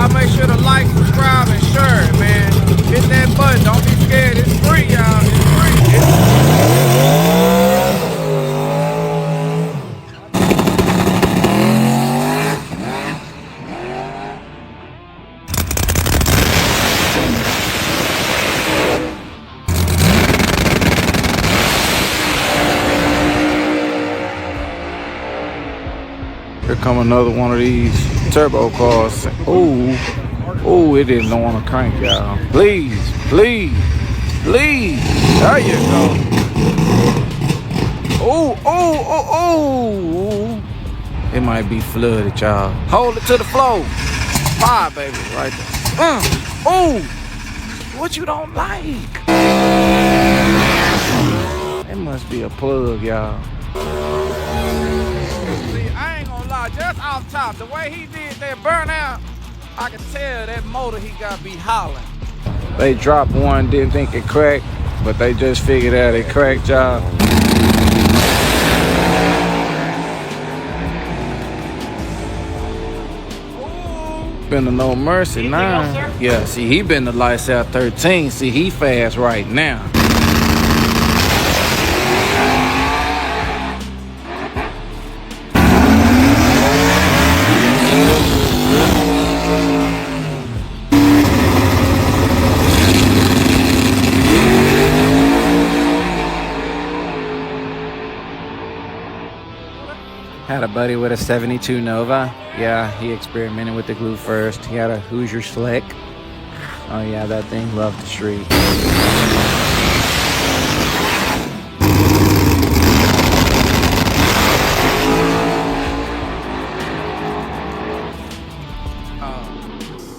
Y'all make sure to like, subscribe, and share it, man. Hit that button. Don't be scared. It's free, y'all. It's Here come another one of these turbo cars. Oh, it didn't want to crank, y'all. Please, please, please. There you go. Oh. It might be flooded, y'all. Hold it to the floor. Fire, baby, right there. Oh, what you don't like? It must be a plug, y'all. Just off top, the way he did that burnout, I can tell that motor he got be hollering. They dropped one, didn't think it cracked, but they just figured out it cracked, y'all. Been to No Mercy 9. Yeah, see, he been to Lights Out 13. See, he fast right now. Had a buddy with a 72 Nova. Yeah, he experimented with the glue first. He had a Hoosier Slick. Oh yeah, that thing loved the street.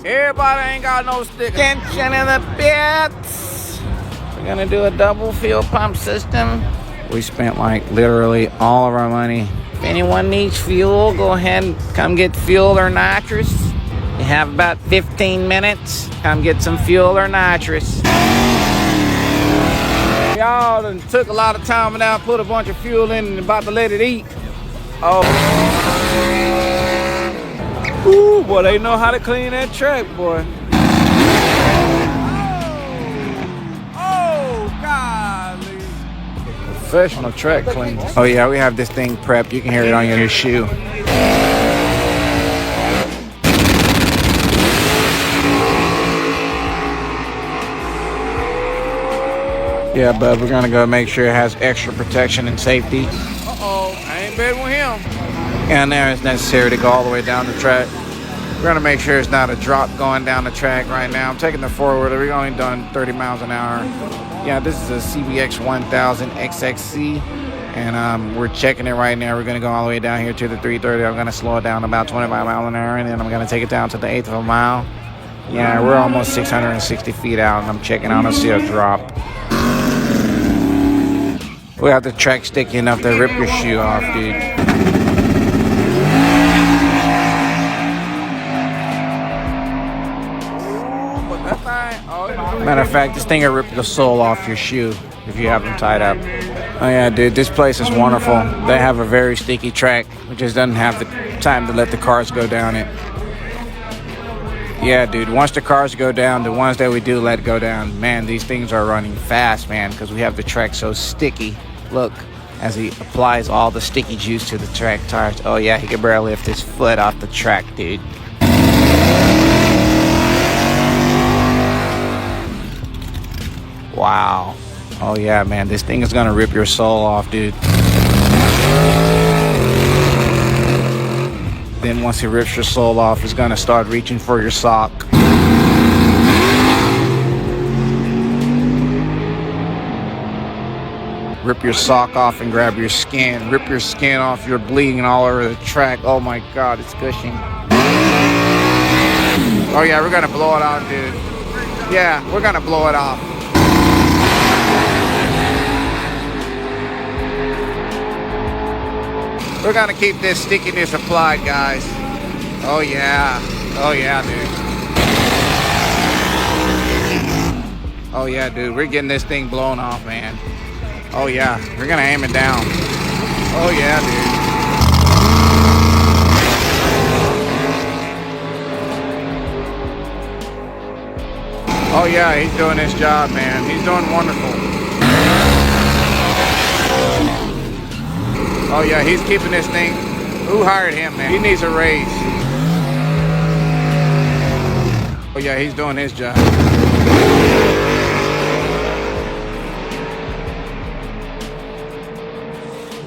Everybody ain't got no sticker. Tension in the bits. We're gonna do a double fuel pump system. We spent like literally all of our money. If anyone needs fuel, go ahead and come get fuel or nitrous. You have about 15 minutes. Come get some fuel or nitrous. Y'all done took a lot of time and now put a bunch of fuel in and about to let it eat. Oh. Ooh, boy, they know how to clean that track, boy. Professional track cleaning. Oh yeah, we have this thing prepped. You can hear it on your shoe. Yeah, bud, we're gonna go make sure it has extra protection and safety. Uh-oh, I ain't betting with him. And there it's necessary to go all the way down the track. We're gonna make sure it's not a drop going down the track right now. I'm taking the forward. We've only done 30 miles an hour. Yeah, this is a CBX 1000 XXC, and we're checking it right now. We're gonna go all the way down here to the 330. I'm gonna slow it down about 25 miles an hour, and then I'm gonna take it down to the 1/8 of a mile. Yeah, we're almost 660 feet out, and I'm checking out to see a drop. We have the track sticky enough to rip your shoe off, dude. Matter of fact, this thing will rip the sole off your shoe if you have them tied up. Oh yeah, dude, this place is wonderful. They have a very sticky track. We just doesn't have the time to let the cars go down it. Yeah, dude, once the cars go down, the ones that we do let go down, man, these things are running fast, man, because we have the track so sticky. Look, as he applies all the sticky juice to the track tires. Oh yeah, he can barely lift his foot off the track, dude. Wow. Oh yeah, man, this thing is gonna rip your soul off, dude. Then once it rips your soul off, it's gonna start reaching for your sock. Rip your sock off and grab your skin. Rip your skin off, you're bleeding all over the track. Oh my God, it's gushing. Oh yeah, we're gonna blow it out, dude. Yeah, we're gonna blow it off. We're gonna keep this stickiness applied, guys. Oh yeah. Oh yeah, dude. Oh yeah, dude. We're getting this thing blown off, man. Oh yeah. We're gonna aim it down. Oh yeah, dude. Oh yeah, he's doing his job, man. He's doing wonderful. Oh yeah, he's keeping this thing. Who hired him, man? He needs a raise. Oh yeah, he's doing his job.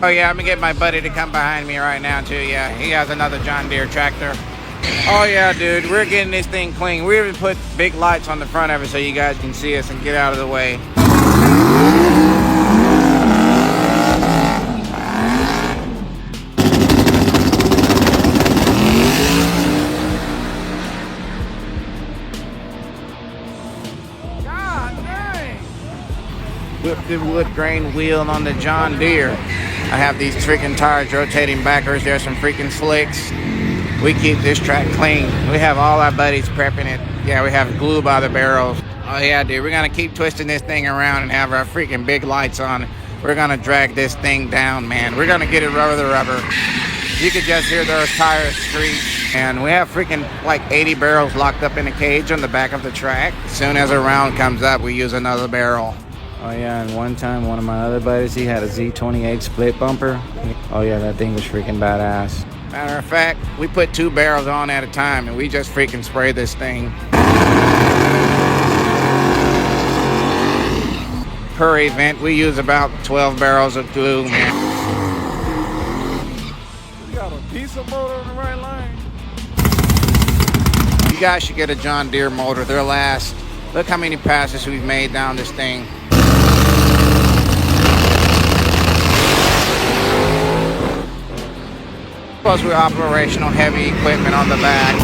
Oh yeah, I'm gonna get my buddy to come behind me right now too. Yeah, he has another John Deere tractor. Oh yeah, dude, we're getting this thing clean. We even put big lights on the front of it so you guys can see us and get out of the way. God dang! Whipped the wood grain wheel on the John Deere. I have these freaking tires rotating backwards. There's some freaking slicks. We keep this track clean. We have all our buddies prepping it. Yeah, we have glue by the barrels. Oh yeah, dude, we're gonna keep twisting this thing around and have our freaking big lights on. We're gonna drag this thing down, man. We're gonna get it rubber to rubber. You could just hear those tires screech. And we have freaking like 80 barrels locked up in a cage on the back of the track. As soon as a round comes up, we use another barrel. Oh yeah, and one time one of my other buddies, he had a Z28 split bumper. Oh yeah, that thing was freaking badass. Matter of fact, we put 2 barrels on at a time and we just freaking spray this thing. Per event, we use about 12 barrels of glue, man. We got a diesel motor on the right line. You guys should get a John Deere motor. They're last. Look how many passes we've made down this thing. Plus we're operational heavy equipment on the back.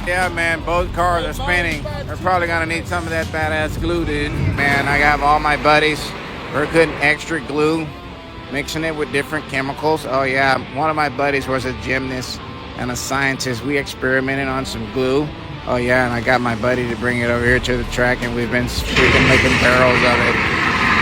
Yeah, man, both cars are spinning. We're probably gonna need some of that badass glue, dude. Man, I have all my buddies. We're putting extra glue, mixing it with different chemicals. Oh yeah, one of my buddies was a gymnast and a scientist. We experimented on some glue. Oh yeah, and I got my buddy to bring it over here to the track and we've been freaking making barrels of it.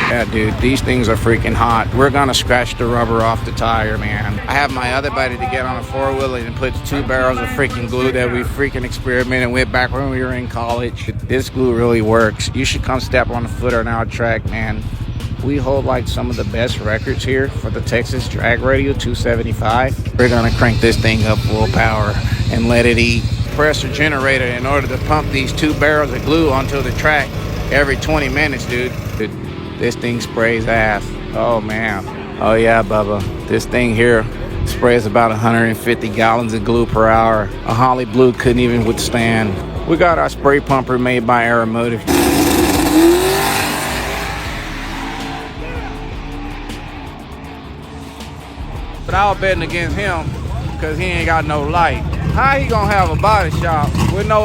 Yeah, dude, these things are freaking hot. We're gonna scratch the rubber off the tire, man. I have my other buddy to get on a 4-wheeler and put 2 barrels of freaking glue that we freaking experimented with back when we were in college. This glue really works. You should come step on the foot on our track, man. We hold like some of the best records here for the Texas Drag Radio 275. We're gonna crank this thing up full power and let it eat. Press a generator in order to pump these 2 barrels of glue onto the track every 20 minutes, dude. This thing sprays ass. Oh man. Oh yeah, Bubba. This thing here sprays about 150 gallons of glue per hour. A Holly Blue couldn't even withstand. We got our spray pumper made by Aeromotive. But I was betting against him because he ain't got no light. How he gonna have a body shop with no